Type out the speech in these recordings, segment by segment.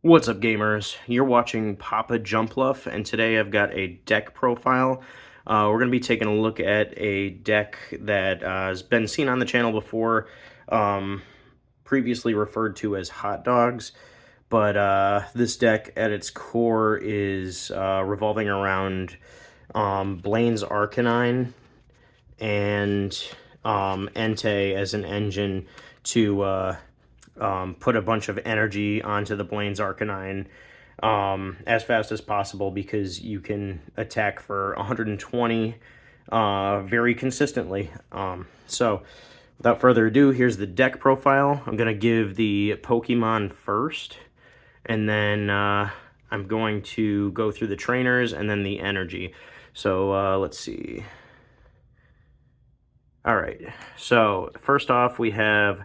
What's up, gamers? You're watching Papa Jumpluff, and today I've got a deck profile. We're going to be taking a look at a deck that has been seen on the channel before, previously referred to as Hot Dogs, but this deck at its core is revolving around Blaine's Arcanine and Entei as an engine to put a bunch of energy onto the Blaine's Arcanine as fast as possible, because you can attack for 120 very consistently. So without further ado, here's the deck profile. I'm going to give the Pokemon first, and then I'm going to go through the trainers and then the energy. So let's see. All right, so first off, we have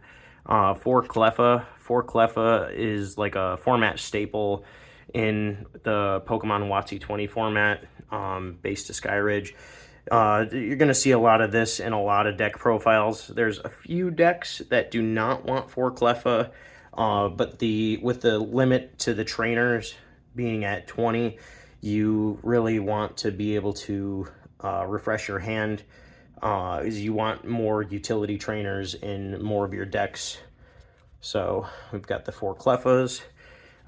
for Cleffa. For Cleffa is like a format staple in the Pokemon Wotc20 format, based to Skyridge. You're going to see a lot of this in a lot of deck profiles. There's a few decks that do not want for Cleffa, but with the limit to the trainers being at 20, you really want to be able to refresh your hand. Is you want more utility trainers in more of your decks. So we've got the 4 Cleffas.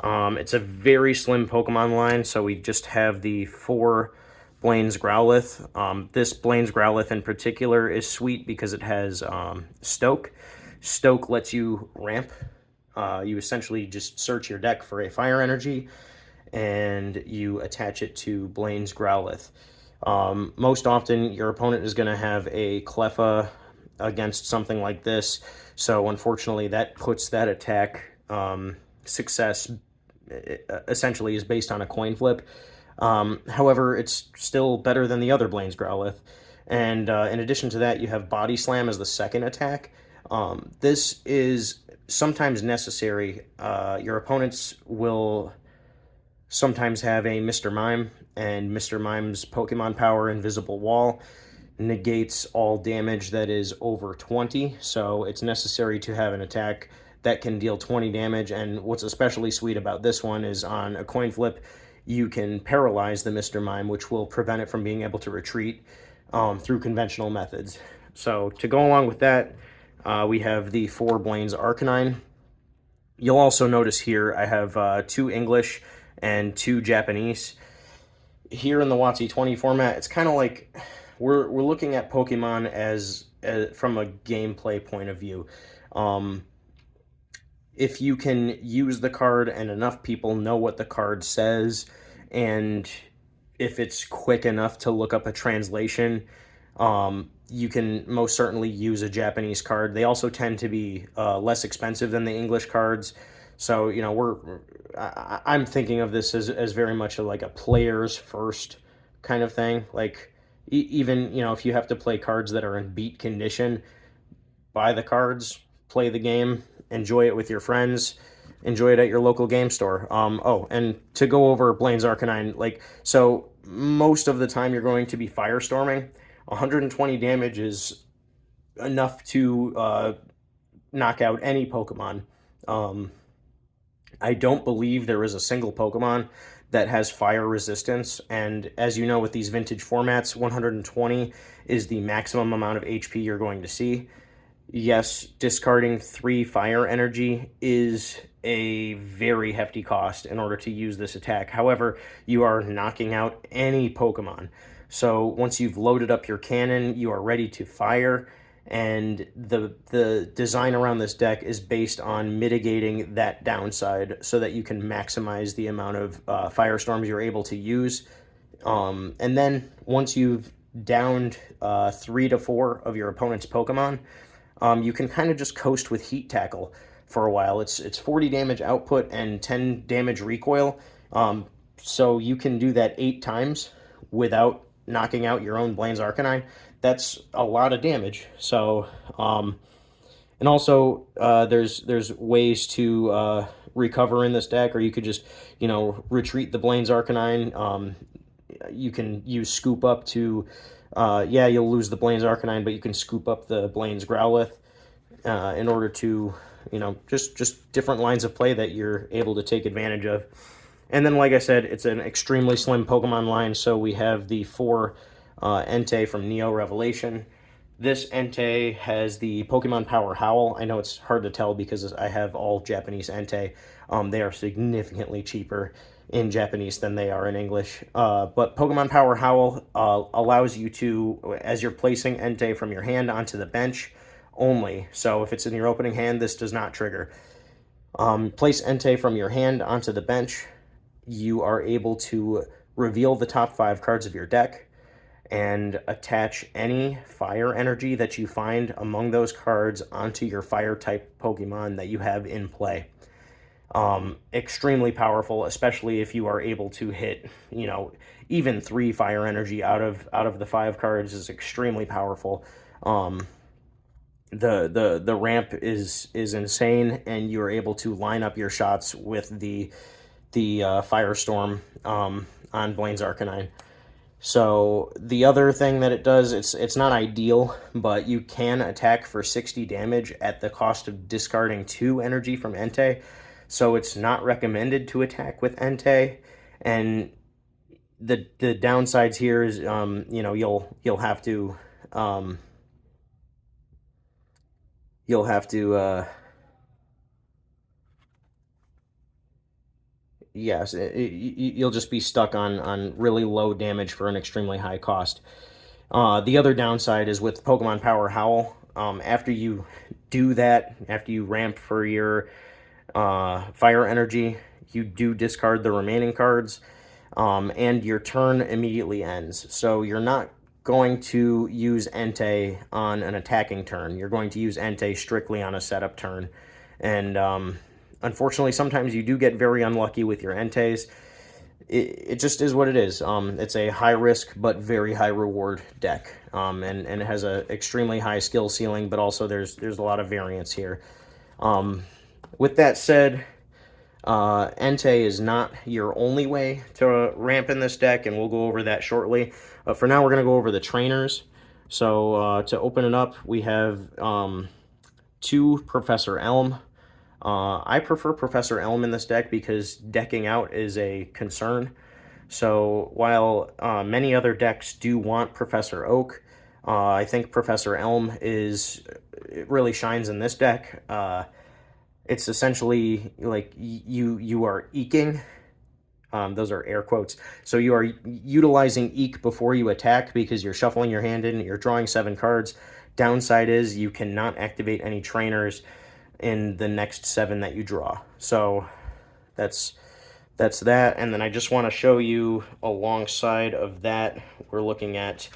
It's a very slim Pokemon line, so we just have the 4 Blaine's Growlithe. This Blaine's Growlithe in particular is sweet because it has Stoke. Stoke lets you ramp. You essentially just search your deck for a fire energy, and you attach it to Blaine's Growlithe. Most often, your opponent is going to have a Cleffa against something like this, so unfortunately that puts that attack success essentially is based on a coin flip. However, it's still better than the other Blaine's Growlithe, and in addition to that, you have Body Slam as the second attack. This is sometimes necessary. Your opponents will sometimes have a Mr. Mime, and Mr. Mime's Pokemon Power Invisible Wall negates all damage that is over 20, so it's necessary to have an attack that can deal 20 damage. And what's especially sweet about this one is on a coin flip, you can paralyze the Mr. Mime, which will prevent it from being able to retreat through conventional methods. So to go along with that, we have the 4 Blaine's Arcanine. You'll also notice here I have 2 English and 2 Japanese. Here in the Wotc20 format, it's kind of like we're looking at Pokemon as from a gameplay point of view. If you can use the card and enough people know what the card says, and if it's quick enough to look up a translation, you can most certainly use a Japanese card. They also tend to be less expensive than the English cards. So, you know, I'm thinking of this as very much like a player's first kind of thing. Like, even, you know, if you have to play cards that are in beat condition, buy the cards, play the game, enjoy it with your friends, enjoy it at your local game store. Oh, and to go over Blaine's Arcanine, like, so most of the time you're going to be firestorming. 120 damage is enough to knock out any Pokemon. I don't believe there is a single Pokemon that has fire resistance, and as you know, with these vintage formats, 120 is the maximum amount of HP you're going to see. Yes, discarding 3 fire energy is a very hefty cost in order to use this attack. However, you are knocking out any Pokemon. So once you've loaded up your cannon, you are ready to fire, and the design around this deck is based on mitigating that downside so that you can maximize the amount of firestorms you're able to use. And then once you've downed 3 to 4 of your opponent's Pokemon, you can kind of just coast with Heat Tackle for a while. It's 40 damage output and 10 damage recoil, so you can do that 8 times without knocking out your own Blaine's Arcanine. That's a lot of damage. So, and also there's ways to recover in this deck, or you could just, you know, retreat the Blaine's Arcanine. You can use Scoop Up to, you'll lose the Blaine's Arcanine, but you can scoop up the Blaine's Growlithe in order to you know, just different lines of play that you're able to take advantage of. And then, like I said, it's an extremely slim Pokemon line, so we have the 4 Entei from Neo Revelation. This Entei has the Pokemon Power Howl. I know it's hard to tell because I have all Japanese Entei. They are significantly cheaper in Japanese than they are in English. But Pokemon Power Howl allows you to, as you're placing Entei from your hand onto the bench only, so if it's in your opening hand, this does not trigger. Place Entei from your hand onto the bench. You are able to reveal the top 5 cards of your deck and attach any fire energy that you find among those cards onto your fire type Pokemon that you have in play. Extremely powerful, especially if you are able to hit, you know, even 3 fire energy out of the 5 cards is extremely powerful. The ramp is insane, and you're able to line up your shots with the Firestorm on Blaine's Arcanine. So the other thing that it does, it's not ideal, but you can attack for 60 damage at the cost of discarding 2 energy from Entei. So it's not recommended to attack with Entei. And the downsides here is, you know, you'll have to yes, you'll just be stuck on really low damage for an extremely high cost. The other downside is with Pokemon Power Howl. After you do that, after you ramp for your fire energy, you do discard the remaining cards, and your turn immediately ends. So you're not going to use Entei on an attacking turn. You're going to use Entei strictly on a setup turn. And unfortunately, sometimes you do get very unlucky with your Enteis. It just is what it is. It's a high risk but very high reward deck, and it has a extremely high skill ceiling, but also there's a lot of variance here. With that said, Entei is not your only way to ramp in this deck, and we'll go over that shortly. For now, we're going to go over the trainers. So to open it up, we have 2 Professor Elm. I prefer Professor Elm in this deck because decking out is a concern. So while many other decks do want Professor Oak, I think Professor Elm it really shines in this deck. It's essentially like you are eking. Those are air quotes. So you are utilizing Eek before you attack because you're shuffling your hand in, you're drawing 7 cards. Downside is you cannot activate any trainers in the next 7 that you draw. So that's that. And then I just want to show you alongside of that, we're looking at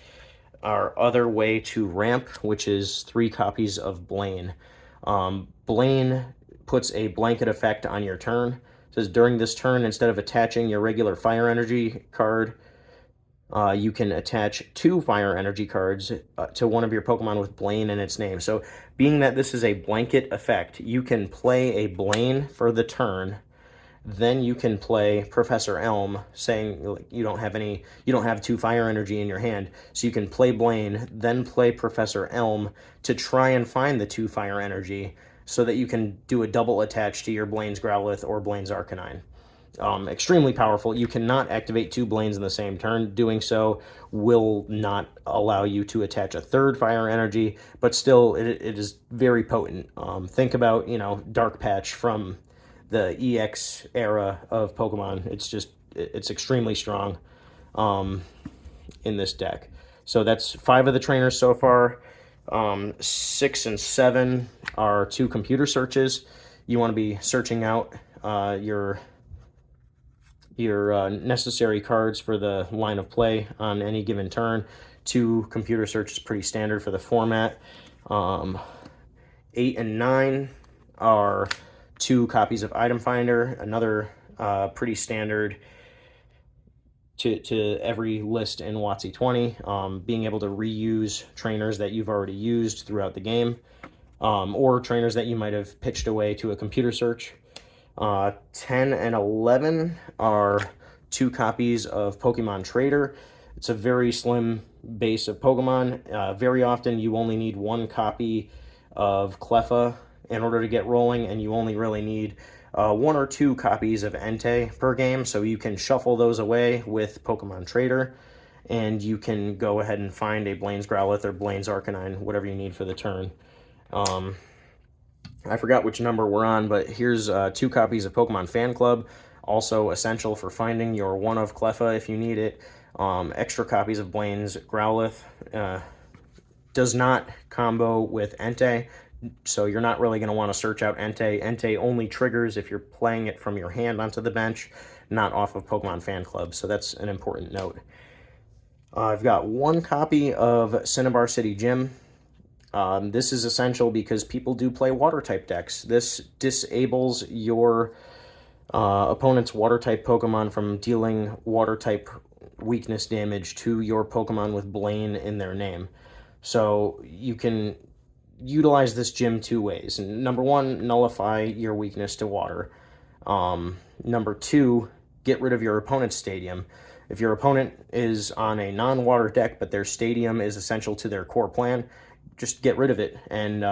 our other way to ramp, which is 3 copies of Blaine. Blaine puts a blanket effect on your turn. It says during this turn, instead of attaching your regular fire energy card, you can attach 2 fire energy cards to one of your Pokemon with Blaine in its name. So being that this is a blanket effect, you can play a Blaine for the turn, then you can play Professor Elm, saying like, you don't have 2 fire energy in your hand, so you can play Blaine, then play Professor Elm to try and find the 2 fire energy so that you can do a double attach to your Blaine's Growlithe or Blaine's Arcanine. Extremely powerful. You cannot activate 2 Blaines in the same turn. Doing so will not allow you to attach a 3rd fire energy, but still it is very potent. Think about, you know, Dark Patch from the EX era of Pokemon. It's extremely strong in this deck. So that's 5 of the trainers so far. 6 and 7 are 2 computer searches. You want to be searching out your necessary cards for the line of play on any given turn. 2 computer search is pretty standard for the format. 8 and 9 are 2 copies of Item Finder, another pretty standard to every list in Wotc20. Being able to reuse trainers that you've already used throughout the game, or trainers that you might have pitched away to a computer search. 10 and 11 are 2 copies of Pokemon Trader. It's a very slim base of Pokemon. Very often you only need 1 copy of Cleffa in order to get rolling, and you only really need 1 or 2 copies of Entei per game, so you can shuffle those away with Pokemon Trader, and you can go ahead and find a Blaine's Growlithe or Blaine's Arcanine, whatever you need for the turn. I forgot which number we're on, but here's 2 copies of Pokemon Fan Club, also essential for finding your one of Cleffa if you need it. Extra copies of Blaine's Growlithe. Does not combo with Entei, so you're not really going to want to search out Entei. Entei only triggers if you're playing it from your hand onto the bench, not off of Pokemon Fan Club, so that's an important note. I've got 1 copy of Cinnabar City Gym. This is essential because people do play water-type decks. This disables your opponent's water-type Pokemon from dealing water-type weakness damage to your Pokemon with Blaine in their name. So you can utilize this gym 2 ways. Number 1, nullify your weakness to water. Number 2, get rid of your opponent's stadium. If your opponent is on a non-water deck, but their stadium is essential to their core plan, just get rid of it and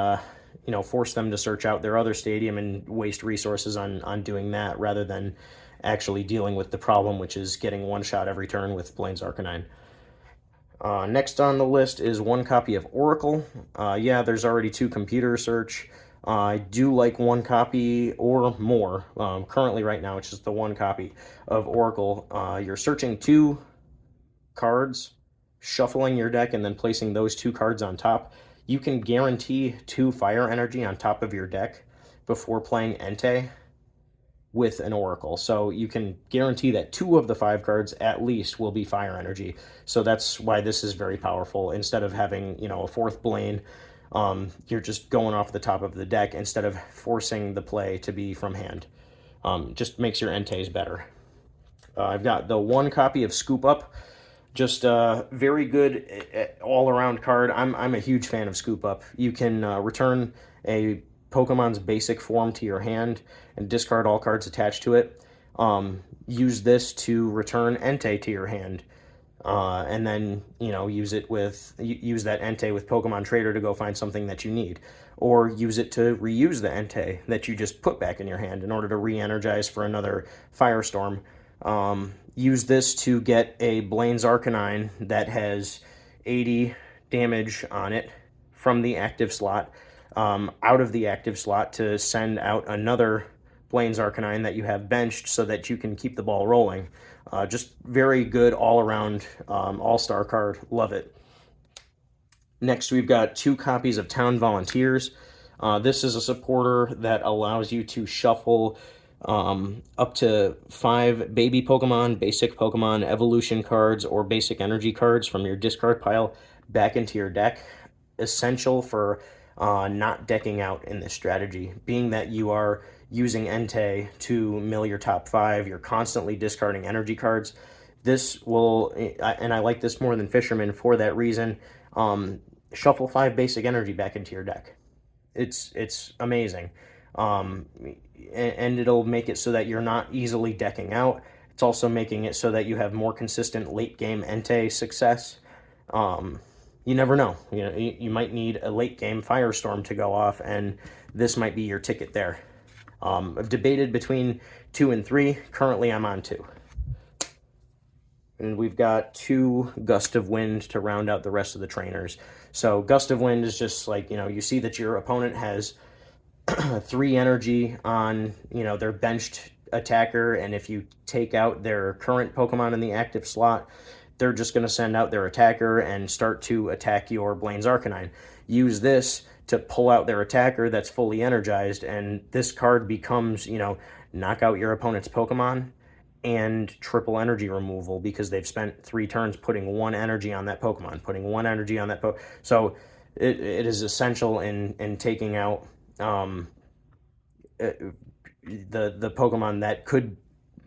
force them to search out their other stadium and waste resources on doing that rather than actually dealing with the problem, which is getting 1 shot every turn with Blaine's Arcanine. Next on the list is 1 copy of Oracle. Yeah, there's already 2 computer search. I do like 1 copy or more. Currently right now it's just the 1 copy of Oracle. You're searching 2 cards, shuffling your deck, and then placing those 2 cards on top. You can guarantee 2 fire energy on top of your deck before playing Entei with an Oracle. So you can guarantee that 2 of the 5 cards at least will be fire energy. So that's why this is very powerful. Instead of having, a 4th Blaine, you're just going off the top of the deck instead of forcing the play to be from hand. Just makes your Enteis better. I've got the 1 copy of Scoop Up. Just a very good all-around card. I'm a huge fan of Scoop Up. You can return a Pokemon's basic form to your hand and discard all cards attached to it. Use this to return Entei to your hand. And then, use that Entei with Pokemon Trader to go find something that you need. Or use it to reuse the Entei that you just put back in your hand in order to re-energize for another Firestorm. Use this to get a Blaine's Arcanine that has 80 damage on it from the active slot, out of the active slot to send out another Blaine's Arcanine that you have benched so that you can keep the ball rolling. Just very good all-around all-star card. Love it. Next, we've got 2 copies of Town Volunteers. This is a supporter that allows you to shuffle up to 5 baby Pokemon, basic Pokemon, evolution cards, or basic energy cards from your discard pile back into your deck. Essential for not decking out in this strategy. Being that you are using Entei to mill your top 5, you're constantly discarding energy cards. This will, and I like this more than Fisherman for that reason, shuffle 5 basic energy back into your deck. It's amazing. And it'll make it so that you're not easily decking out. It's also making it so that you have more consistent late game Entei success. You never know. You might need a late game Firestorm to go off, and this might be your ticket there. I've debated between 2 and 3. Currently, I'm on 2. And we've got 2 Gust of Wind to round out the rest of the trainers. So Gust of Wind is just like, you see that your opponent has 3 energy on, their benched attacker, and if you take out their current Pokemon in the active slot, they're just going to send out their attacker and start to attack your Blaine's Arcanine. Use this to pull out their attacker that's fully energized, and this card becomes, knock out your opponent's Pokemon and triple energy removal because they've spent 3 turns putting 1 energy on that Pokemon, putting 1 energy on that So it is essential in taking out the Pokemon that could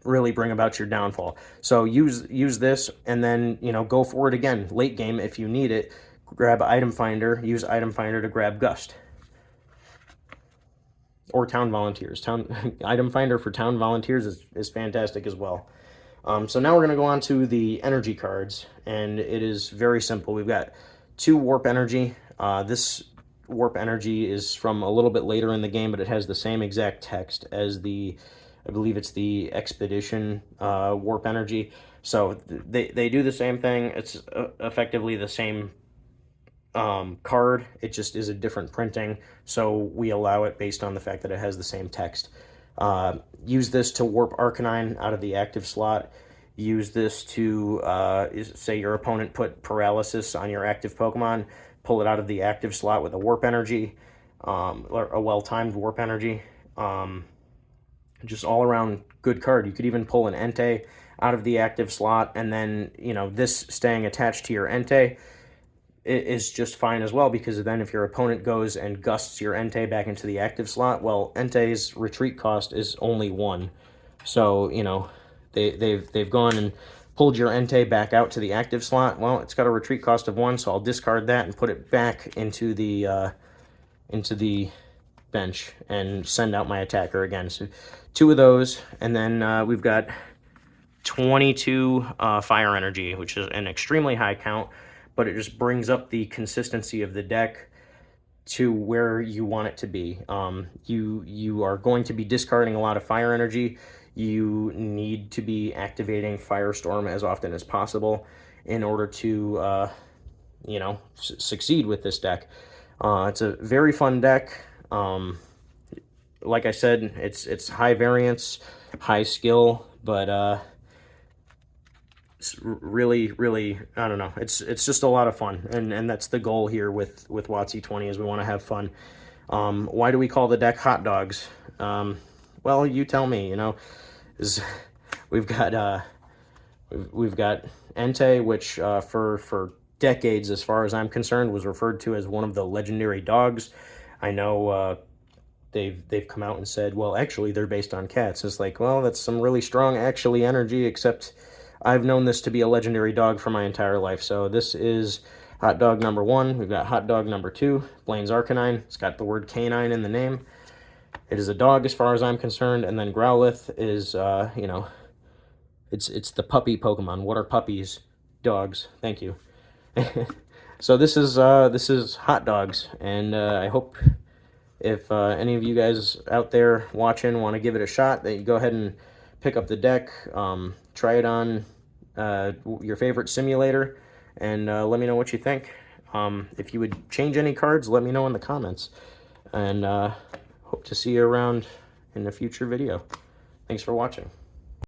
really bring about your downfall. So use this, and then go for it again late game if you need it. Grab Item Finder, use Item Finder to grab Gust. Or Town Volunteers. Item Finder for Town Volunteers is fantastic as well. So now we're going to go on to the energy cards, and it is very simple. We've got 2 Warp Energy. This Warp Energy is from a little bit later in the game, but it has the same exact text as the, I believe it's the Expedition Warp Energy. So they do the same thing. It's effectively the same card. It just is a different printing, so we allow it based on the fact that it has the same text. Use this to warp Arcanine out of the active slot. Use this to, say your opponent put Paralysis on your active Pokemon, pull it out of the active slot with a Warp Energy, or a well-timed Warp Energy. Just all around good card. You could even pull an Entei out of the active slot, and then, you know, this staying attached to your Entei is just fine as well, because then if your opponent goes and gusts your Entei back into the active slot, well, Entei's retreat cost is only 1. So, you know, they've gone and pulled your Entei back out to the active slot. Well, it's got a retreat cost of 1, so I'll discard that and put it back into the bench and send out my attacker again. So 2 of those, and then we've got 22 fire energy, which is an extremely high count, but it just brings up the consistency of the deck to where you want it to be. You are going to be discarding a lot of fire energy. You need to be activating Firestorm as often as possible in order to, you know, succeed with this deck. It's a very fun deck. Like I said, it's high variance, high skill, but it's really, I don't know, it's just a lot of fun, and that's the goal here with Wotc20, is we want to have fun. Why do we call the deck Hot Dogs? Well, you tell me. You know, we've got Entei, which for decades, as far as I'm concerned, was referred to as one of the legendary dogs. I know they've come out and said, well, actually they're based on cats. It's like, well, that's some really strong actually energy, except I've known this to be a legendary dog for my entire life. So this is hot dog number 1. We've got hot dog number 2, Blaine's Arcanine. It's got the word canine in the name. It is a dog as far as I'm concerned. And then Growlithe is, you know, it's the puppy Pokemon. What are puppies? Dogs. Thank you. So this is hot dogs, and I hope if any of you guys out there watching want to give it a shot, that you go ahead and pick up the deck, try it on your favorite simulator, and let me know what you think. If you would change any cards, let me know in the comments, and hope to see you around in a future video. Thanks for watching.